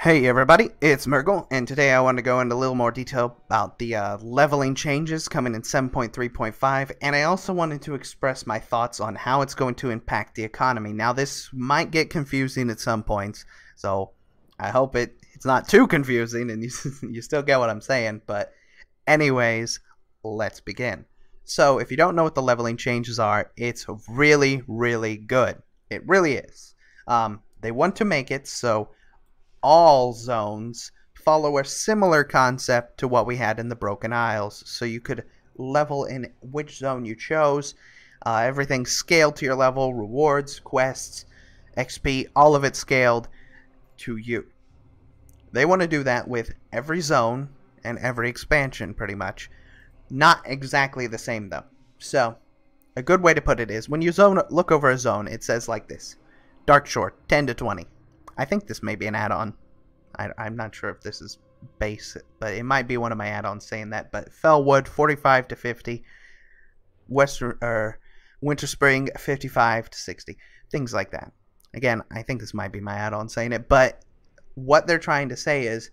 Hey everybody, it's Murgle, and today I want to go into a little more detail about the leveling changes coming in 7.3.5, and I also wanted to express my thoughts on how it's going to impact the economy. Now this might get confusing at some points, so I hope it's not too confusing and you still get what I'm saying, but anyways, let's begin. So if you don't know what the leveling changes are, it's really, really good. It really is. They want to make it so all zones follow a similar concept to what we had in the Broken Isles. So you could level in which zone you chose. Everything scaled to your level, rewards, quests, XP, all of it scaled to you. They want to do that with every zone and every expansion, pretty much. Not exactly the same, though. So, a good way to put it is, when you look over a zone, it says like this. Darkshore, 10 to 20. I think this may be an add-on. I'm not sure if this is base, but it might be one of my add-ons saying that. But Fellwood, 45 to 50. Winter Spring, 55 to 60. Things like that. Again, I think this might be my add-on saying it. But what they're trying to say is,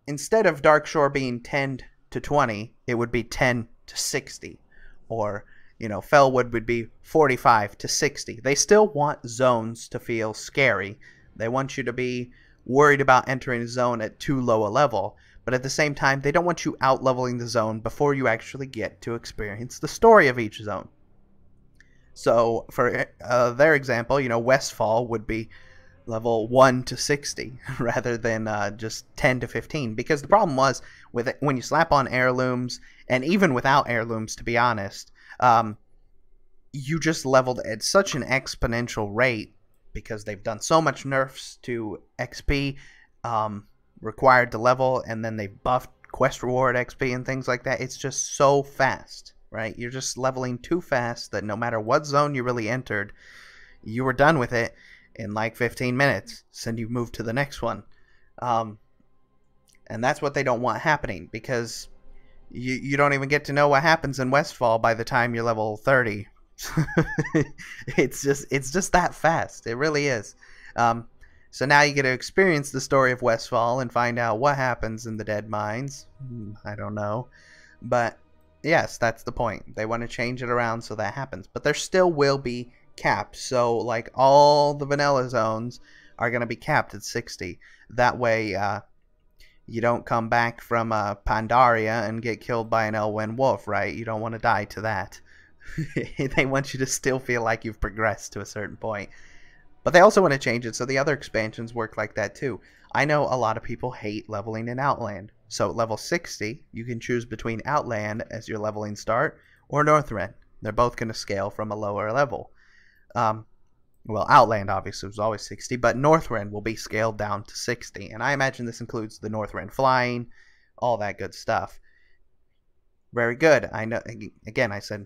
instead of Darkshore being 10 to 20, it would be 10 to 60. Or, Fellwood would be 45 to 60. They still want zones to feel scary. They want you to be worried about entering a zone at too low a level. But at the same time, they don't want you out-leveling the zone before you actually get to experience the story of each zone. So, for their example, Westfall would be level 1 to 60 rather than just 10 to 15. Because the problem was, with it, when you slap on heirlooms, and even without heirlooms, to be honest, you just leveled at such an exponential rate because they've done so much nerfs to XP required to level, and then they've buffed quest reward XP and things like that. It's just so fast, right? You're just leveling too fast that no matter what zone you really entered, you were done with it in like 15 minutes, so you move to the next one. And that's what they don't want happening, because you don't even get to know what happens in Westfall by the time you're level 30. It's just that fast. It really is. So now you get to experience the story of Westfall and find out what happens in the Dead Mines. I don't know. But yes, that's the point. They want to change it around so that happens. But there still will be caps. So like all the vanilla zones are going to be capped at 60. That way you don't come back from Pandaria and get killed by an Elwyn wolf, right? You don't want to die to that. They want you to still feel like you've progressed to a certain point. But they also want to change it so the other expansions work like that too. I know a lot of people hate leveling in Outland. So at level 60, you can choose between Outland as your leveling start or Northrend. They're both going to scale from a lower level. Well, Outland obviously was always 60, but Northrend will be scaled down to 60. And I imagine this includes the Northrend flying, all that good stuff. Very good. I know, again, I said,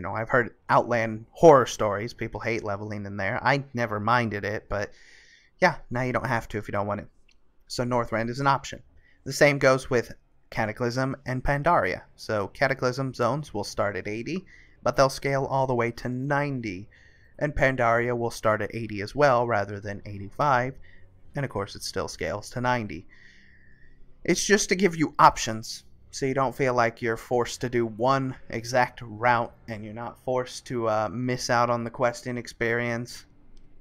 I've heard Outland horror stories. People hate leveling in there. I never minded it, but yeah, now you don't have to if you don't want it. So Northrend is an option. The same goes with Cataclysm and Pandaria. So Cataclysm zones will start at 80, but they'll scale all the way to 90. And Pandaria will start at 80 as well, rather than 85. And of course, it still scales to 90. It's just to give you options, so you don't feel like you're forced to do one exact route, and you're not forced to miss out on the questing experience.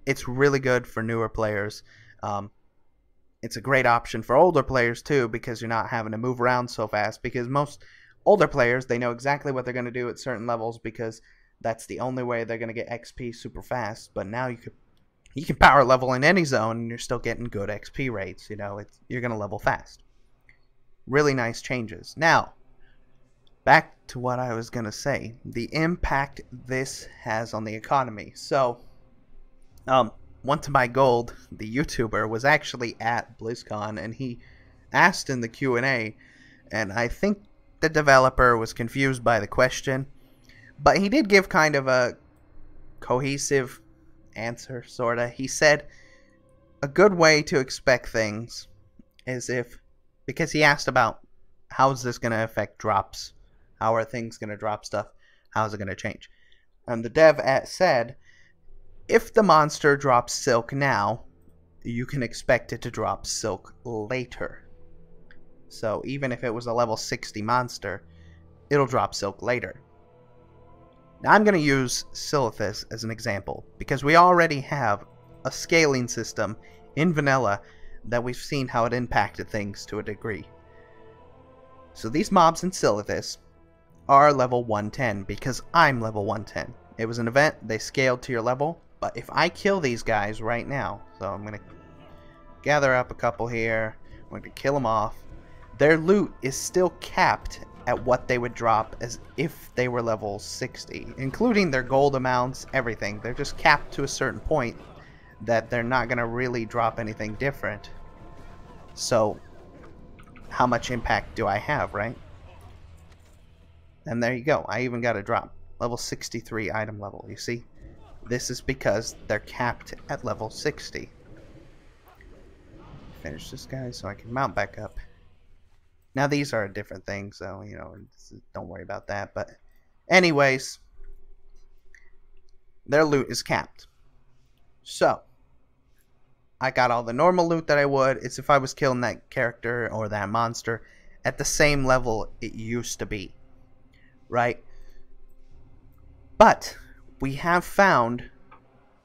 It's really good for newer players. It's a great option for older players too, because you're not having to move around so fast. Because most older players, they know exactly what they're going to do at certain levels, because that's the only way they're going to get XP super fast. But now you can power level in any zone and you're still getting good XP rates. You're going to level fast. Really nice changes. Now, back to what I was going to say. The impact this has on the economy. So, Want to Buy Gold, the YouTuber, was actually at BlizzCon, and he asked in the Q&A, and I think the developer was confused by the question. But he did give kind of a cohesive answer, sorta. He said a good way to expect things is because he asked about how is this going to affect drops? How are things going to drop stuff? How is it going to change? And the dev said, if the monster drops silk now, you can expect it to drop silk later. So even if it was a level 60 monster, it'll drop silk later. Now I'm going to use Silithus as an example, because we already have a scaling system in vanilla that we've seen how it impacted things to a degree. So these mobs in Silithus are level 110 because I'm level 110. It was an event, they scaled to your level, but if I kill these guys right now, so I'm going to gather up a couple here, I'm going to kill them off, their loot is still capped at what they would drop as if they were level 60, including their gold amounts, everything. They're just capped to a certain point that they're not going to really drop anything different. So how much impact do I have, right? And there you go. I even got a drop. Level 63 item level, you see? This is because they're capped at level 60. Finish this guy so I can mount back up. Now these are a different thing, so, you know, don't worry about that. But anyways, their loot is capped. So, I got all the normal loot that I would. It's if I was killing that character or that monster at the same level it used to be. Right? But we have found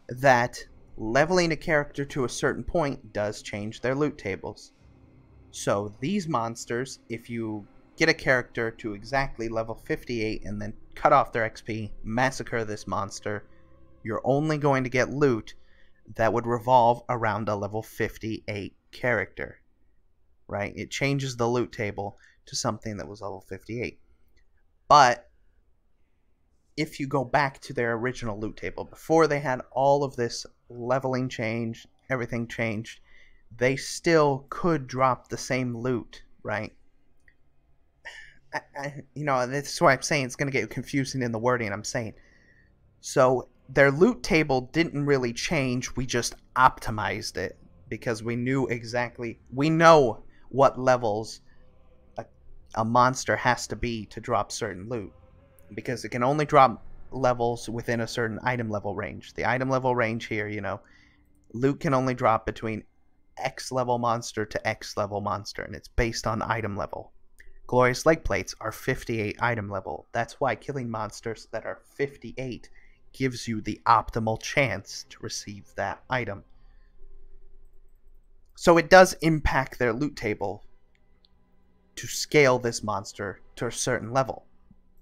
that leveling a character to a certain point does change their loot tables. So these monsters, if you get a character to exactly level 58 and then cut off their XP, massacre this monster, you're only going to get loot that would revolve around a level 58 character. Right? It changes the loot table to something that was level 58. But if you go back to their original loot table, before they had all of this leveling change, everything changed, they still could drop the same loot, right? You know, this is why I'm saying it's going to get confusing in the wording I'm saying. So their loot table didn't really change, we just optimized it because we knew exactly, we know what levels a monster has to be to drop certain loot, because it can only drop levels within a certain item level range. The item level range here, you know, loot can only drop between X level monster to X level monster, and it's based on item level. Glorious leg plates are 58 item level. That's why killing monsters that are 58 gives you the optimal chance to receive that item. So it does impact their loot table to scale this monster to a certain level.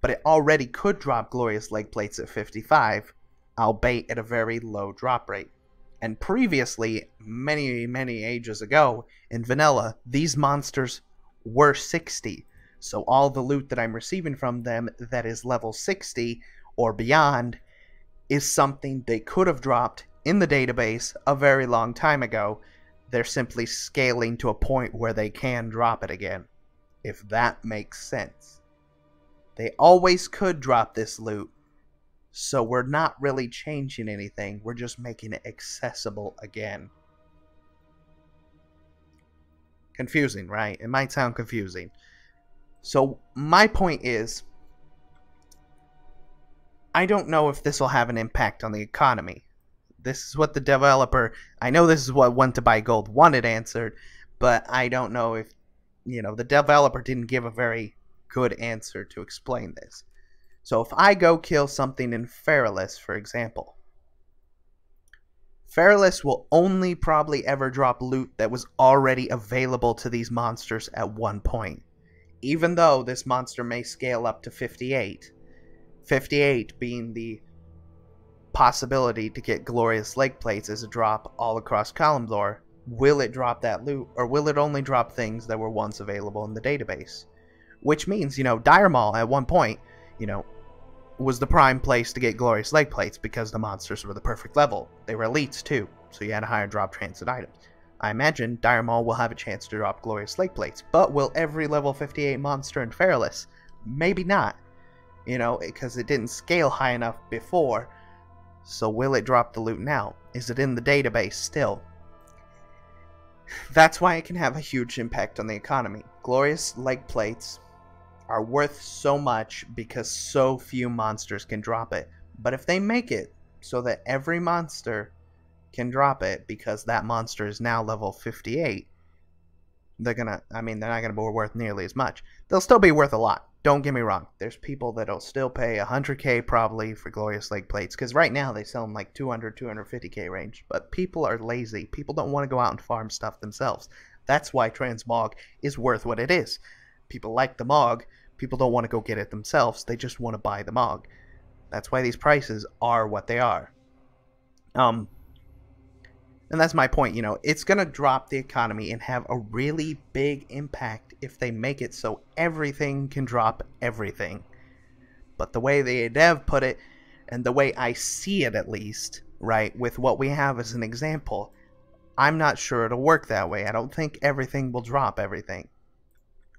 But it already could drop glorious leg plates at 55, albeit at a very low drop rate. And previously, many ages ago, in vanilla, these monsters were 60. So all the loot that I'm receiving from them that is level 60 or beyond is something they could have dropped in the database a very long time ago. They're simply scaling to a point where they can drop it again, if that makes sense. They always could drop this loot, so we're not really changing anything, we're just making it accessible again. Confusing, right? It might sound confusing. So my point is, I don't know if this will have an impact on the economy. This is what the developer, I know this is what Want to Buy Gold wanted answered, but I don't know if, you know, the developer didn't give a very good answer to explain this. So if I go kill something in Feralus, for example, Feralus will only probably ever drop loot that was already available to these monsters at one point. Even though this monster may scale up to 58. 58 being the possibility to get glorious leg plates as a drop all across Kalimdor. Will it drop that loot, or will it only drop things that were once available in the database? Which means, you know, Dire Maul at one point, you know, was the prime place to get glorious leg plates because the monsters were the perfect level. They were elites too, so you had a higher drop transit items. I imagine Dire Maul will have a chance to drop glorious leg plates, but will every level 58 monster in Feralus? Maybe not, you know, because it didn't scale high enough before. So will it drop the loot now? Is it in the database still? That's why it can have a huge impact on the economy. Glorious leg plates are worth so much because so few monsters can drop it. But if they make it so that every monster can drop it because that monster is now level 58, they're not gonna be worth nearly as much. They'll still be worth a lot. Don't get me wrong. There's people that'll still pay 100k probably for Glorious Lake plates, because right now they sell them like 200, 250k range. But people are lazy. People don't want to go out and farm stuff themselves. That's why transmog is worth what it is. People like the mog. People don't want to go get it themselves. They just want to buy the mog. That's why these prices are what they are. And that's my point, you know, it's going to drop the economy and have a really big impact if they make it so everything can drop everything. But the way the dev put it, and the way I see it at least, right, with what we have as an example, I'm not sure it'll work that way. I don't think everything will drop everything.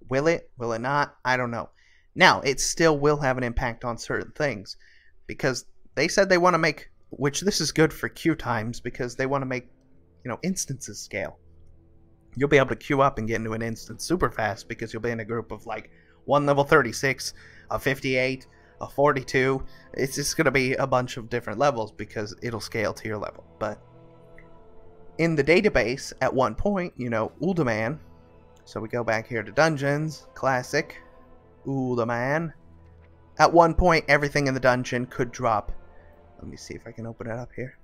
Will it? Will it not? I don't know. Now, it still will have an impact on certain things, because they said they want to make, which this is good for queue times, because they want to make, you know, instances scale. You'll be able to queue up and get into an instance super fast because you'll be in a group of like one level 36, a 58, a 42. It's just going to be a bunch of different levels because it'll scale to your level. But in the database at one point, you know, Uldaman, so we go back here to dungeons, classic, Uldaman. At one point, everything in the dungeon could drop. Let me see if I can open it up here.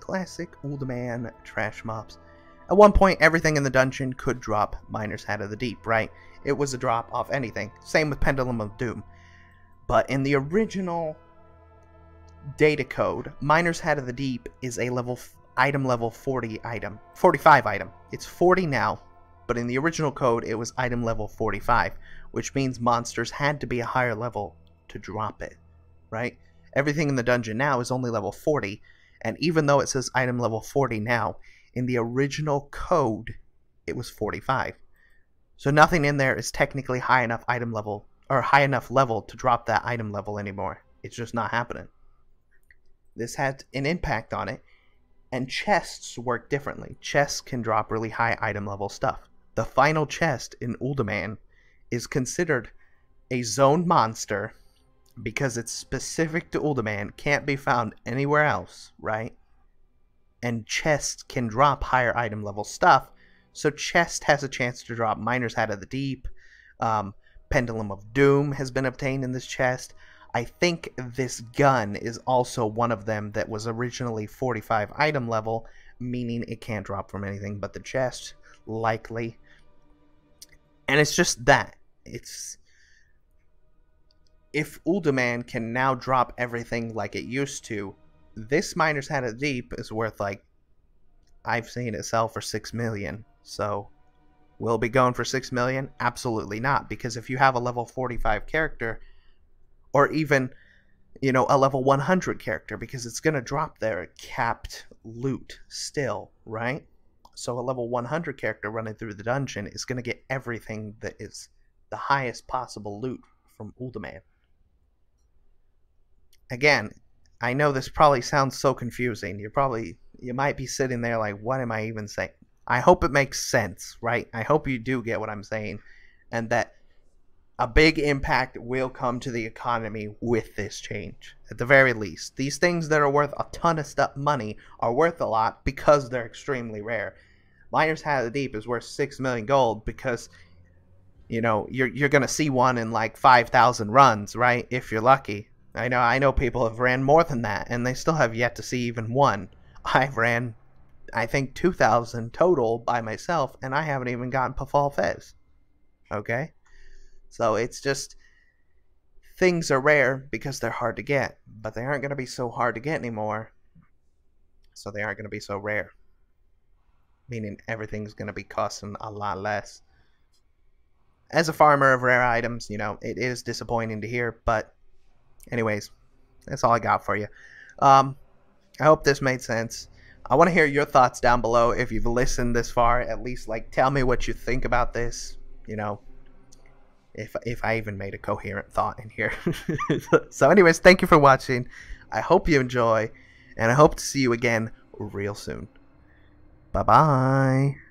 Classic Uldaman trash mobs. At one point, everything in the dungeon could drop Miner's Hat of the Deep, right? It was a drop off anything. Same with Pendulum of Doom. But in the original data code, Miner's Hat of the Deep is a item level 40 item. 45 item. It's 40 now, but in the original code, it was item level 45, which means monsters had to be a higher level to drop it, right? Everything in the dungeon now is only level 40, and even though it says item level 40 now, in the original code, it was 45. So nothing in there is technically high enough item level, or high enough level to drop that item level anymore. It's just not happening. This had an impact on it, and chests work differently. Chests can drop really high item level stuff. The final chest in Uldaman is considered a zoned monster because it's specific to Uldaman, can't be found anywhere else, right? And chests can drop higher item level stuff, so chest has a chance to drop Miner's Hat of the Deep. Pendulum of Doom has been obtained in this chest. I think this gun is also one of them that was originally 45 item level, meaning it can't drop from anything but the chest, likely. And it's just that. It's... If Uldaman can now drop everything like it used to, this Miner's Hat of the Deep is worth, like, I've seen it sell for 6 million. So, will it be going for 6 million? Absolutely not. Because if you have a level 45 character, or even, you know, a level 100 character, because it's going to drop their capped loot still, right? So a level 100 character running through the dungeon is going to get everything that is the highest possible loot from Uldaman. Again, I know this probably sounds so confusing. You might be sitting there like, what am I even saying? I hope it makes sense, right? I hope you do get what I'm saying, and that a big impact will come to the economy with this change. At the very least, these things that are worth a ton of money are worth a lot because they're extremely rare. Miner's Hat of the Deep is worth 6 million gold because, you know, you're gonna see one in like 5,000 runs, right? If you're lucky. I know people have ran more than that, and they still have yet to see even one. I've ran, I think, 2,000 total by myself, and I haven't even gotten Pafal Fez. Okay? So it's just, things are rare because they're hard to get, but they aren't going to be so hard to get anymore, so they aren't going to be so rare. Meaning everything's going to be costing a lot less. As a farmer of rare items, you know, it is disappointing to hear, but anyways, that's all I got for you. I hope this made sense. I want to hear your thoughts down below if you've listened this far. At least, like, tell me what you think about this. You know, if I even made a coherent thought in here. So anyways, thank you for watching. I hope you enjoy, and I hope to see you again real soon. Bye-bye.